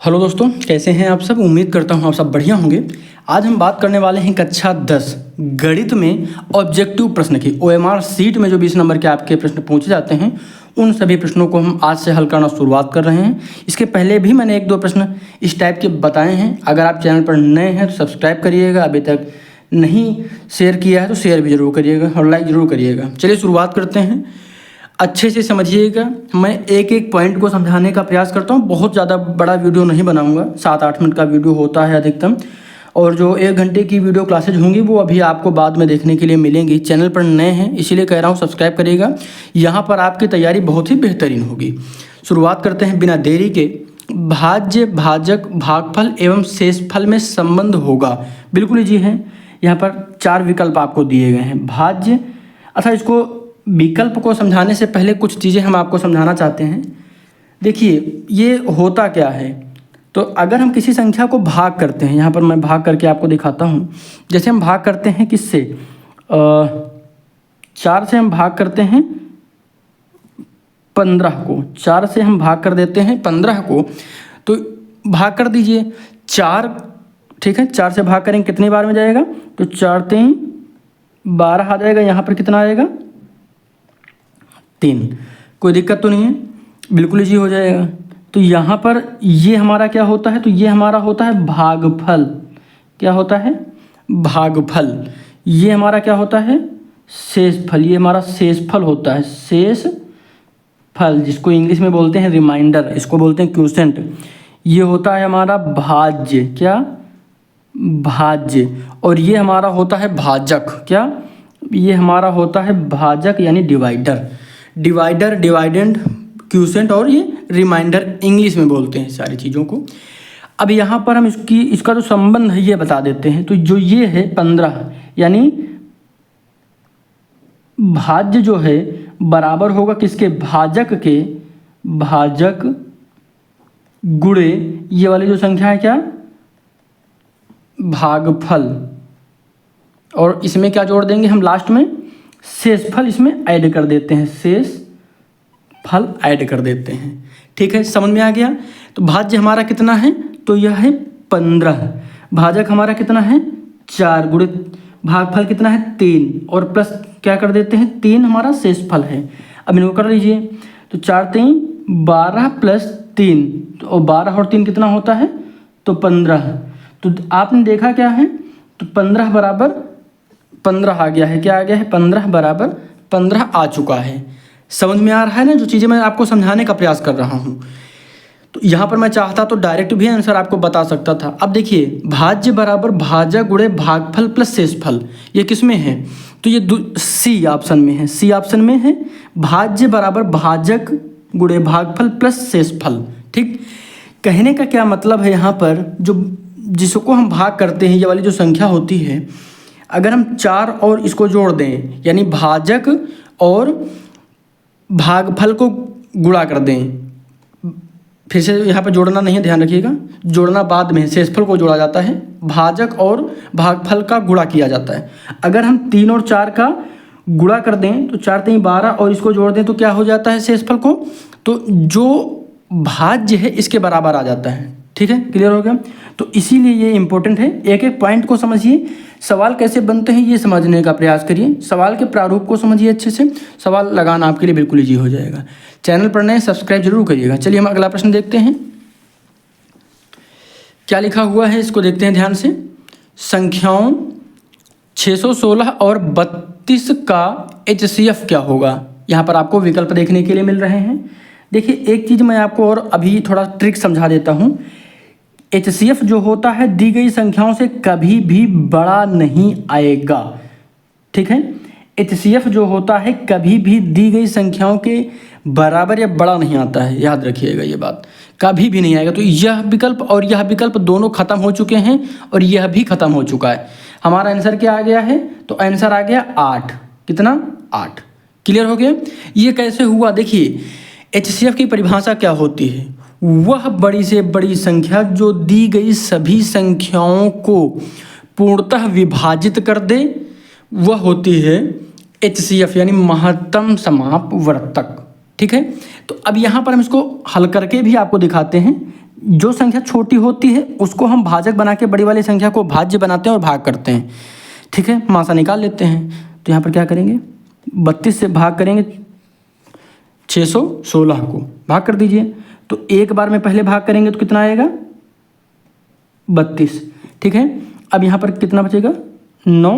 Hello दोस्तों, कैसे हैं आप सब। उम्मीद करता हूं आप सब बढ़िया होंगे। आज हम बात करने वाले हैं कक्षा 10 गणित में ऑब्जेक्टिव प्रश्न की। ओएमआर सीट में जो 20 नंबर के आपके प्रश्न पूछे जाते हैं उन सभी प्रश्नों को हम आज से हल करना शुरुआत कर रहे हैं। इसके पहले भी मैंने एक दो प्रश्न इस टाइप के बताए हैं। अगर आप चैनल पर नए हैं तो सब्सक्राइब करिएगा, अभी तक नहीं शेयर किया है तो शेयर भी जरूर करिएगा और लाइक ज़रूर करिएगा। चलिए शुरुआत करते हैं। अच्छे से समझिएगा, मैं एक एक पॉइंट को समझाने का प्रयास करता हूँ। बहुत ज़्यादा बड़ा वीडियो नहीं बनाऊँगा, 7-8 मिनट का वीडियो होता है अधिकतम। और जो 1 घंटे की वीडियो क्लासेज होंगी वो अभी आपको बाद में देखने के लिए मिलेंगी। चैनल पर नए हैं इसीलिए कह रहा हूँ सब्सक्राइब करिएगा, यहाँ पर आपकी तैयारी बहुत ही बेहतरीन होगी। शुरुआत करते हैं बिना देरी के। भाज्य, भाजक, भागफल एवं शेषफल में संबंध होगा। बिल्कुल ईजी है। यहाँ पर 4 विकल्प आपको दिए गए हैं। भाज्य, अच्छा इसको विकल्प को समझाने से पहले कुछ चीज़ें हम आपको समझाना चाहते हैं। देखिए ये होता क्या है, तो अगर हम किसी संख्या को भाग करते हैं, यहाँ पर मैं भाग करके आपको दिखाता हूँ। जैसे हम भाग करते हैं किससे, 4 से हम भाग करते हैं 15 को। 4 से हम भाग कर देते हैं 15 को, तो भाग कर दीजिए 4, ठीक है। 4 से भाग करेंगे कितनी बार में जाएगा, तो 4 3 12 आ जाएगा। यहाँ पर कितना आएगा, 3। कोई दिक्कत तो नहीं है, बिल्कुल इजी हो जाएगा। तो यहाँ पर ये हमारा क्या होता है, तो ये हमारा होता है भागफल। क्या होता है, भागफल। ये हमारा क्या होता है, शेषफल। ये हमारा शेषफल होता है, शेषफल, जिसको इंग्लिश में बोलते हैं रिमाइंडर, इसको बोलते हैं क्वोशेंट। ये होता है हमारा भाज्य। क्या, भाज्य। और ये हमारा होता है भाजक। क्या, ये हमारा होता है भाजक यानी डिवाइडर। डिवाइडर, डिवाइडेंड, क्वोशेंट और ये रिमाइंडर इंग्लिश में बोलते हैं सारी चीज़ों को। अब यहाँ पर हम इसका जो संबंध है ये बता देते हैं। तो जो ये है 15 यानी भाज्य जो है बराबर होगा किसके, भाजक के। भाजक गुणे ये वाली जो संख्या है क्या, भागफल। और इसमें क्या जोड़ देंगे हम लास्ट में, शेषफल इसमें ऐड कर देते हैं। शेषफल ऐड कर देते हैं, ठीक है। समझ में आ गया। तो भाज्य हमारा कितना है, तो यह है 15। भाजक हमारा कितना है, 4 गुणे भागफल कितना है, 3 और प्लस क्या कर देते हैं, 3 हमारा शेषफल है। अब इनको कर लीजिए, तो 4 3 12 प्लस 3, तो 12 और 3 कितना होता है, तो 15। तो आपने देखा क्या है, तो 15 बराबर 15 आ गया है। क्या आ गया है, 15 बराबर 15 आ चुका है। समझ में आ रहा है ना जो चीज़ें मैं आपको समझाने का प्रयास कर रहा हूँ। तो यहाँ पर मैं चाहता तो डायरेक्ट भी आंसर आपको बता सकता था। अब देखिए भाज्य बराबर भाजक गुणे भागफल प्लस शेषफल, ये किस में है, तो ये सी ऑप्शन में है। सी ऑप्शन में है भाज्य बराबर भाजक गुणे भागफल प्लस शेषफल, ठीक। कहने का क्या मतलब है, यहाँ पर जो जिसको हम भाग करते हैं ये वाली जो संख्या होती है, अगर हम 4 और इसको जोड़ दें यानी भाजक और भागफल को गुणा कर दें, फिर से यहाँ पर जोड़ना नहीं है, ध्यान रखिएगा, जोड़ना बाद में, शेषफल को जोड़ा जाता है, भाजक और भागफल का गुणा किया जाता है। अगर हम 3 और 4 का गुणा कर दें तो 4 3 12 और इसको जोड़ दें तो क्या हो जाता है शेषफल को, तो जो भाज्य है इसके बराबर आ जाता है, ठीक है। क्लियर हो गया। तो इसीलिए ये इंपॉर्टेंट है। एक एक पॉइंट को समझिए, सवाल कैसे बनते हैं ये समझने का प्रयास करिए, सवाल के प्रारूप को समझिए अच्छे से, सवाल लगाना आपके लिए बिल्कुल ईजी हो जाएगा। चैनल पर नए सब्सक्राइब जरूर करिएगा। चलिए हम अगला प्रश्न देखते हैं, क्या लिखा हुआ है इसको देखते हैं ध्यान से। संख्याओं 616 और 32 का HCF क्या होगा। यहाँ पर आपको विकल्प देखने के लिए मिल रहे हैं। देखिए एक चीज़ मैं आपको और अभी थोड़ा ट्रिक समझा देता हूँ। HCF जो होता है दी गई संख्याओं से कभी भी बड़ा नहीं आएगा, ठीक है। HCF जो होता है कभी भी दी गई संख्याओं के बराबर या बड़ा नहीं आता है, याद रखिएगा ये बात, कभी भी नहीं आएगा। तो यह विकल्प और यह विकल्प दोनों खत्म हो चुके हैं और यह भी खत्म हो चुका है। हमारा आंसर क्या आ गया है, तो आंसर आ गया 8। कितना, 8। क्लियर हो गया। ये कैसे हुआ, देखिए HCF की परिभाषा क्या होती है, वह बड़ी से बड़ी संख्या जो दी गई सभी संख्याओं को पूर्णतः विभाजित कर दे, वह होती है HCF यानी महत्तम समापवर्तक, ठीक है। तो अब यहाँ पर हम इसको हल करके भी आपको दिखाते हैं। जो संख्या छोटी होती है उसको हम भाजक बना के बड़ी वाली संख्या को भाज्य बनाते हैं और भाग करते हैं। ठीक है, मासा निकाल लेते हैं। तो यहाँ पर क्या करेंगे, 32 से भाग करेंगे 616 को, भाग कर दीजिए। तो एक बार में पहले भाग करेंगे तो कितना आएगा, 32। ठीक है, अब यहाँ पर कितना बचेगा, 9,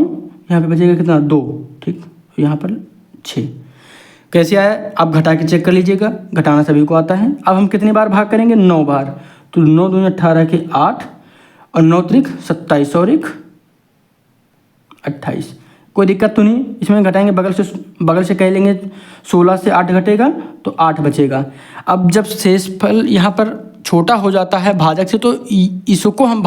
यहाँ पे बचेगा कितना, 2। ठीक, यहाँ पर 6। कैसे आया आप घटा के चेक कर लीजिएगा, घटाना सभी को आता है। अब हम कितनी बार भाग करेंगे, 9 बार। तो 9 दूनी 18 के 8 और 9 त्रिक 27 और 1 28। कोई दिक्कत तो नहीं, इसमें घटाएंगे बगल से कह लेंगे 16 से 8 घटेगा तो 8 बचेगा। अब जब शेषफल यहाँ पर छोटा हो जाता है भाजक से तो इसको हम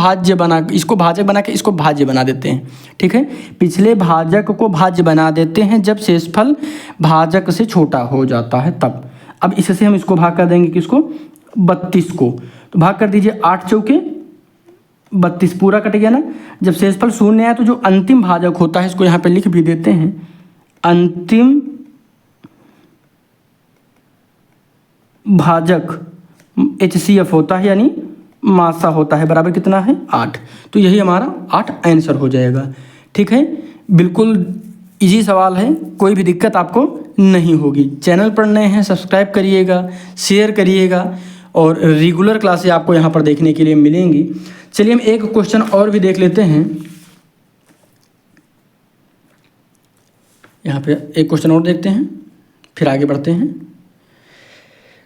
इसको भाजक बना के इसको भाज्य बना देते हैं। ठीक है, पिछले भाजक को भाज्य बना देते हैं जब शेषफल भाजक से छोटा हो जाता है तब। अब इससे हम इसको भाग कर देंगे किसको, 32 को। तो भाग कर दीजिए, 8 चौके 32, पूरा कट गया ना। जब शेषफल शून्य आया तो जो अंतिम भाजक होता है, इसको यहाँ पे लिख भी देते हैं, अंतिम भाजक HCF होता है, यानी मासा होता है, बराबर कितना है, 8। तो यही हमारा 8 आंसर हो जाएगा। ठीक है, बिल्कुल इजी सवाल है, कोई भी दिक्कत आपको नहीं होगी। चैनल पर नए हैं सब्सक्राइब करिएगा, शेयर करिएगा और रेगुलर क्लासेस आपको यहाँ पर देखने के लिए मिलेंगी। चलिए हम एक क्वेश्चन और भी देख लेते हैं। यहाँ पे एक क्वेश्चन और देखते हैं, फिर आगे बढ़ते हैं।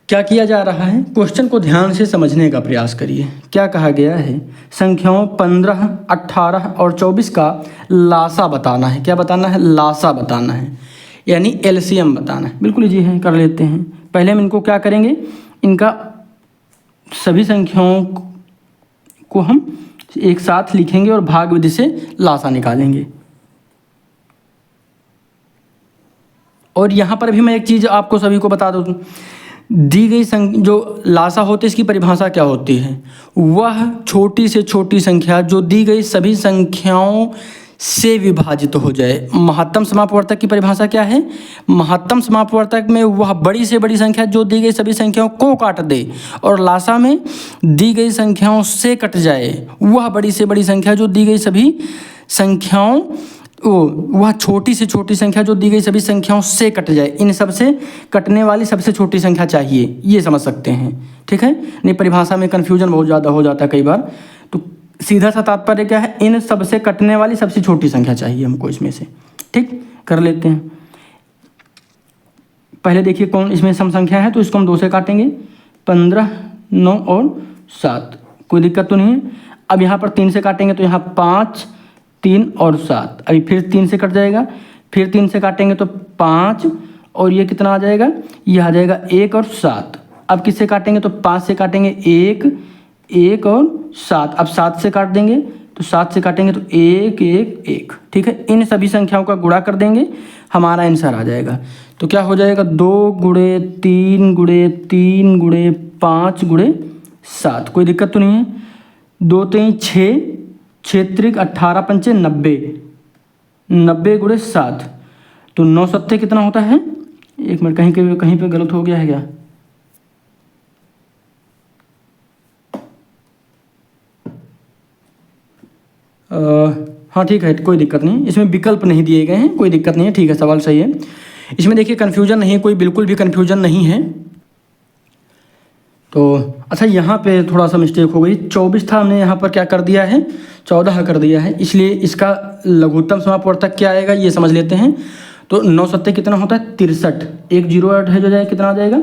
क्या किया जा रहा है, क्वेश्चन को ध्यान से समझने का प्रयास करिए। क्या कहा गया है, संख्याओं 15, 18 और 24 का लासा बताना है। क्या बताना है, लासा बताना है, यानी LCM बताना है। बिल्कुल जी है, कर लेते हैं। पहले हम इनको क्या करेंगे, इनका सभी संख्याओं को हम एक साथ लिखेंगे और भाग विधि से लासा निकालेंगे। और यहाँ पर भी मैं एक चीज़ आपको सभी को बता दूँ, दी गई जो लासा होती है इसकी परिभाषा क्या होती है, वह छोटी से छोटी संख्या जो दी गई सभी संख्याओं से विभाजित हो जाए। महत्तम समापवर्तक की परिभाषा क्या है, महत्तम समापवर्तक में वह बड़ी से बड़ी संख्या जो दी गई सभी संख्याओं को काट दे, और लासा में दी गई संख्याओं से कट जाए वह बड़ी से बड़ी संख्या जो दी गई सभी संख्याओं वह छोटी से छोटी संख्या जो दी गई सभी संख्याओं से कट जाए। इन सब से कटने वाली सबसे छोटी संख्या चाहिए, ये समझ सकते हैं। ठीक है, नहीं परिभाषा में कन्फ्यूजन बहुत ज़्यादा हो जाता है कई बार। तो सीधा सा तात्पर्य क्या है, इन सब से कटने वाली सबसे छोटी संख्या चाहिए हमको इसमें से। ठीक, कर लेते हैं। पहले देखिए कौन इसमें सम संख्या है, तो इसको हम 2 से काटेंगे, 15, 9 और 7। कोई दिक्कत तो नहीं है। अब यहाँ पर 3 से काटेंगे तो यहाँ 5, 3 और 7। अभी फिर 3 से कट जाएगा, फिर 3 से काटेंगे तो 5 और ये कितना आ जाएगा, ये आ जाएगा 1 और 7। अब किससे काटेंगे, तो 5 से काटेंगे 1, 1 और 7। अब 7 से काट देंगे तो 7 से काटेंगे तो 1, 1, 1। ठीक है, इन सभी संख्याओं का गुणा कर देंगे, हमारा आंसर आ जाएगा। तो क्या हो जाएगा, 2 गुणे 3 गुणे 3 गुणे 5 गुणे 7। कोई दिक्कत तो नहीं है। 2 3 6, 6 त्रिक 18 पंचे 90, 90 गुणे 7। तो 9 सत्ते कितना होता है, एक मिनट कहीं पे गलत हो गया है क्या, हाँ ठीक है, कोई दिक्कत नहीं। इसमें विकल्प नहीं दिए गए हैं, कोई दिक्कत नहीं है। ठीक है, सवाल सही है। इसमें देखिए कन्फ्यूजन नहीं है, कोई बिल्कुल भी कन्फ्यूजन नहीं है। तो अच्छा, यहाँ पे थोड़ा सा मिस्टेक हो गई। 24 था, हमने यहाँ पर क्या कर दिया है, 14 कर दिया है, इसलिए इसका लघुत्तम समापवर्तक क्या आएगा ये समझ लेते हैं। तो 9 सत्ते कितना होता है, 63। एक 0 ऐड है जो जाए कितना आ जाएगा,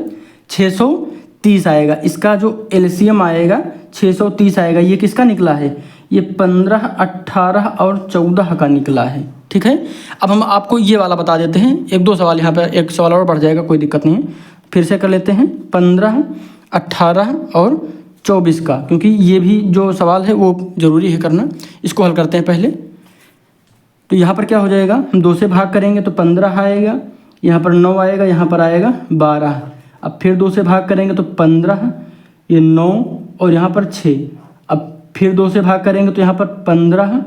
630 आएगा। इसका जो LCM आएगा 630 आएगा। ये किसका निकला है, ये 15, 18 और 14 का निकला है। ठीक है, अब हम आपको ये वाला बता देते हैं। 1-2 सवाल यहाँ पर, एक सवाल और बढ़ जाएगा, कोई दिक्कत नहीं है। फिर से कर लेते हैं 15, 18 और 24 का, क्योंकि ये भी जो सवाल है वो ज़रूरी है करना। इसको हल करते हैं पहले। तो यहाँ पर क्या हो जाएगा, हम 2 से भाग करेंगे तो 15 आएगा, यहाँ पर 9 आएगा, यहाँ पर आएगा 12। अब फिर 2 से भाग करेंगे तो 15, ये 9 और यहाँ पर 6। अब फिर 2 से भाग करेंगे तो यहाँ पर 15,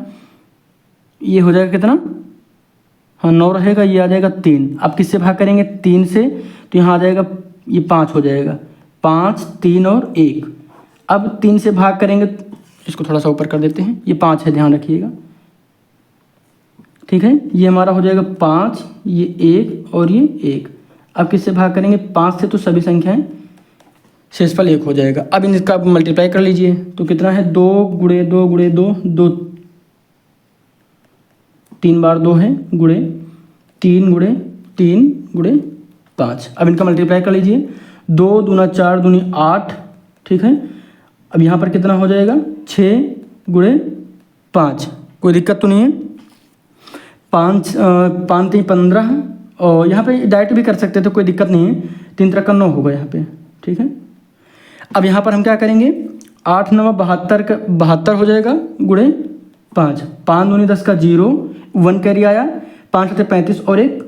ये हो जाएगा कितना, हाँ 9 रहेगा, ये आ जाएगा 3। अब किससे भाग करेंगे, 3 से, तो यहाँ आ जाएगा ये 5 हो जाएगा, 5, 3 और 1। अब 3 से भाग करेंगे, इसको थोड़ा सा ऊपर कर देते हैं, ये 5 है, ध्यान रखिएगा, ठीक है। ये हमारा हो जाएगा 5, ये 1 और ये 1। अब किससे भाग करेंगे? 5 से, तो सभी संख्याएं शेषफल 1 हो जाएगा। अब इनका मल्टीप्लाई कर लीजिए, तो कितना है? 2 गुणे 2 गुणे 2, 2 3 बार 2 है, गुणे 3 गुणे 3 गुणे 5। अब इनका मल्टीप्लाई कर लीजिए, 2 दूना 4 दूनी 8, ठीक है। अब यहाँ पर कितना हो जाएगा? 6 गुणे 5। कोई दिक्कत तो नहीं है? 5 5 3 15, और यहाँ पे डायरेक्ट भी कर सकते थे, कोई दिक्कत नहीं है। 3 3 9 होगा यहाँ पे, ठीक है। अब यहाँ पर हम क्या करेंगे? 8 9 72 का 72 हो जाएगा, गुणे 5। 5 दूनी 10 का 0, 1 कैरी आया, 5 से 35 और 1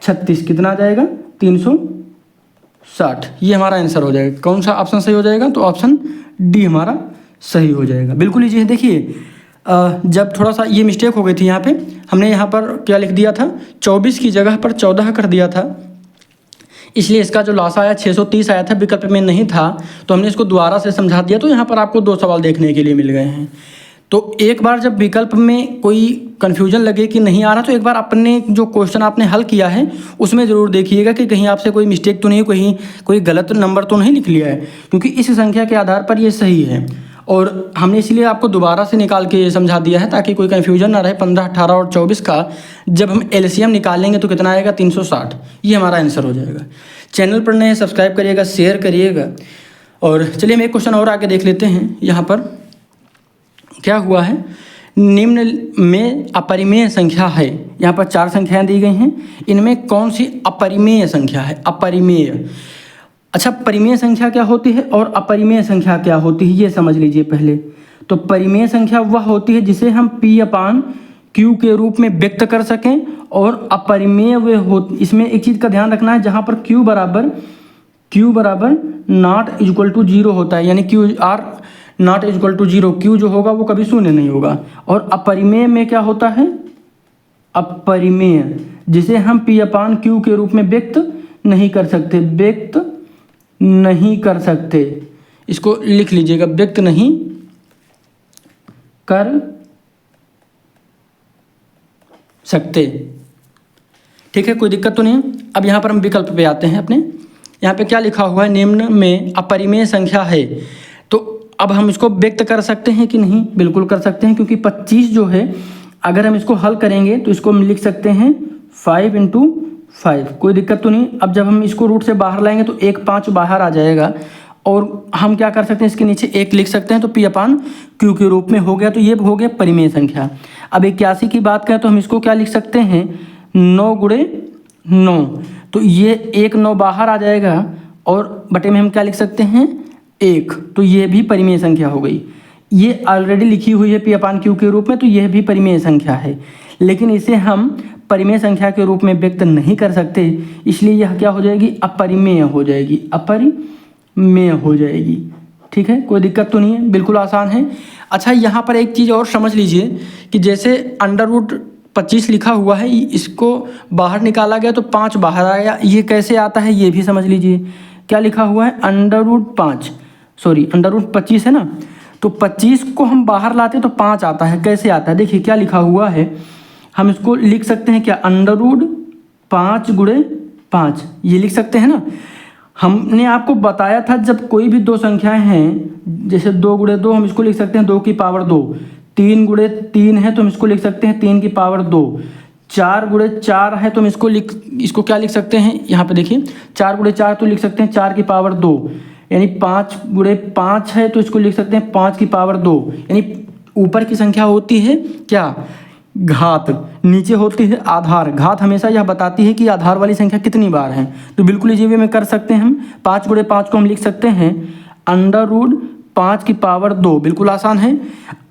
36, कितना आ जाएगा? 360। ये हमारा आंसर हो जाएगा। कौन सा ऑप्शन सही हो जाएगा? तो ऑप्शन डी हमारा सही हो जाएगा। बिल्कुल लीजिए, देखिए जब थोड़ा सा ये मिस्टेक हो गई थी यहाँ पे, हमने यहाँ पर क्या लिख दिया था? 24 की जगह पर 14 कर दिया था, इसलिए इसका जो लॉस आया 630 आया था, विकल्प में नहीं था, तो हमने इसको दोबारा से समझा दिया। तो यहाँ पर आपको 2 सवाल देखने के लिए मिल गए हैं। तो एक बार जब विकल्प में कोई कन्फ्यूजन लगे कि नहीं आ रहा, तो एक बार अपने जो क्वेश्चन आपने हल किया है उसमें ज़रूर देखिएगा कि कहीं आपसे कोई मिस्टेक तो नहीं, कोई गलत नंबर तो नहीं लिख लिया है, क्योंकि इस संख्या के आधार पर ये सही है। और हमने इसलिए आपको दोबारा से निकाल के समझा दिया है ताकि कोई कन्फ्यूजन ना रहे। 15 18 और 24 का जब हम एलसीएम निकालेंगे तो कितना आएगा? 360। ये हमारा आंसर हो जाएगा। चैनल पर नए सब्सक्राइब करिएगा, शेयर करिएगा। और चलिए हम एक क्वेश्चन और आगे देख लेते हैं। यहाँ पर क्या हुआ है? निम्न में अपरिमेय संख्या है। यहाँ पर 4 संख्याएं दी गई हैं, इनमें कौन सी अपरिमेय संख्या है? अपरिमेय। अच्छा, परिमेय संख्या क्या होती है और अपरिमेय संख्या क्या होती है, ये समझ लीजिए पहले। तो परिमेय संख्या वह होती है जिसे हम P/Q के रूप में व्यक्त कर सकें, और अपरिमेय वे हो, इसमें एक चीज़ का ध्यान रखना है, जहाँ पर Q बराबर नॉट इक्वल टू 0 होता है, यानी QR not equal to 0, Q जो होगा वो कभी शून्य नहीं होगा। और अपरिमेय में क्या होता है? अपरिमेय जिसे हम P/Q के रूप में व्यक्त नहीं कर सकते, इसको लिख लीजिएगा, व्यक्त नहीं कर सकते, ठीक है। कोई दिक्कत तो नहीं। अब यहाँ पर हम विकल्प पे आते हैं अपने। यहाँ पे क्या लिखा हुआ है? निम्न में अपरिमेय संख्या है। तो अब हम इसको व्यक्त कर सकते हैं कि नहीं? बिल्कुल कर सकते हैं, क्योंकि 25 जो है, अगर हम इसको हल करेंगे तो इसको हम लिख सकते हैं 5 × 5। कोई दिक्कत तो नहीं। अब जब हम इसको रूट से बाहर लाएंगे तो 1 5 बाहर आ जाएगा, और हम क्या कर सकते हैं? इसके नीचे 1 लिख सकते हैं, तो P/Q के रूप में हो गया। तो ये हो गया परिमेय संख्या। अब 81 की बात करें तो हम इसको क्या लिख सकते हैं? 9 गुणे 9, तो ये 1 9 बाहर आ जाएगा, और बटे में हम क्या लिख सकते हैं? 1, तो ये भी परिमेय संख्या हो गई। ये ऑलरेडी लिखी हुई है P/Q के रूप में, तो यह भी परिमेय संख्या है, लेकिन इसे हम परिमेय संख्या के रूप में व्यक्त नहीं कर सकते, इसलिए यह क्या हो जाएगी? अपरिमेय हो जाएगी, अपरिमेय हो जाएगी, ठीक है। कोई दिक्कत तो नहीं है, बिल्कुल आसान है। अच्छा, यहाँ पर एक चीज़ और समझ लीजिए कि जैसे √25 लिखा हुआ है, इसको बाहर निकाला गया तो 5 बाहर आया, ये कैसे आता है ये भी समझ लीजिए। क्या लिखा हुआ है? √25 है ना, तो 25 को हम बाहर लाते तो 5 आता है। कैसे आता है? देखिए क्या लिखा हुआ है, हम इसको लिख सकते हैं क्या? √5 गुणे 5, ये लिख सकते हैं ना। हमने आपको बताया था जब कोई भी 2 संख्याएं हैं, जैसे 2 गुणे 2, हम इसको लिख सकते हैं 2 की पावर 2। 3 गुणे 3 है तो हम इसको लिख सकते हैं 3 की पावर 2। 4 गुणे 4 है तो हम इसको क्या लिख सकते हैं? यहाँ पे देखिए 4 गुणे 4 तो लिख सकते हैं 4 की पावर 2, यानी 5 गुणे 5 है तो इसको लिख सकते हैं 5 की पावर 2। यानी ऊपर की संख्या होती है क्या? घात, नीचे होती है आधार। घात हमेशा यह बताती है कि आधार वाली संख्या कितनी बार है। तो बिल्कुल इसी वे में कर सकते हैं हम। 5 गुणे 5 को हम लिख सकते हैं √5 की पावर 2, बिल्कुल आसान है।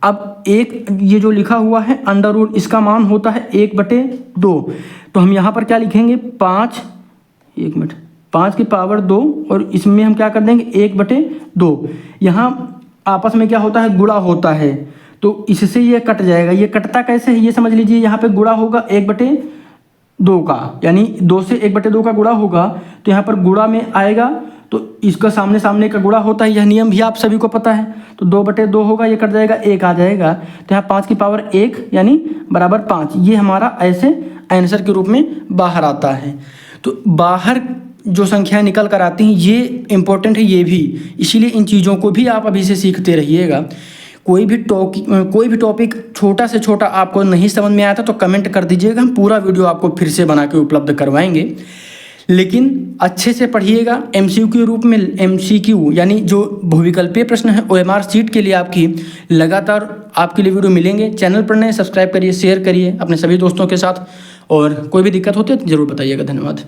अब एक ये जो लिखा हुआ है √, इसका मान होता है 1/2, तो हम यहाँ पर क्या लिखेंगे? 5 की पावर 2, और इसमें हम क्या कर देंगे? 1/2। यहाँ आपस में क्या होता है? गुणा होता है, तो इससे ये कट जाएगा। ये कटता कैसे है ये समझ लीजिए। यहाँ पे गुणा होगा 1/2 का, यानी 2 से 1/2 का गुणा होगा, तो यहाँ पर गुणा में आएगा तो इसका सामने सामने का गुणा होता है, यह नियम भी आप सभी को पता है। तो 2/2 होगा, ये कट जाएगा, 1 आ जाएगा। तो यहाँ 5 की पावर 1 यानी बराबर 5, ये हमारा ऐसे आंसर के रूप में बाहर आता है। तो बाहर जो संख्या निकल कर आती हैं ये इम्पोर्टेंट है ये भी, इसीलिए इन चीज़ों को भी आप अभी से सीखते रहिएगा। कोई भी टॉपिक छोटा से छोटा आपको नहीं समझ में आया था तो कमेंट कर दीजिएगा, हम पूरा वीडियो आपको फिर से बना के उपलब्ध करवाएंगे। लेकिन अच्छे से पढ़िएगा। MCQ के रूप में MCQ यानी जो बहुविकल्पीय प्रश्न है OMR शीट के लिए आपकी लगातार आपके लिए वीडियो मिलेंगे। चैनल पर नए सब्सक्राइब करिए, शेयर करिए अपने सभी दोस्तों के साथ, और कोई भी दिक्कत होती है तो ज़रूर बताइएगा। धन्यवाद।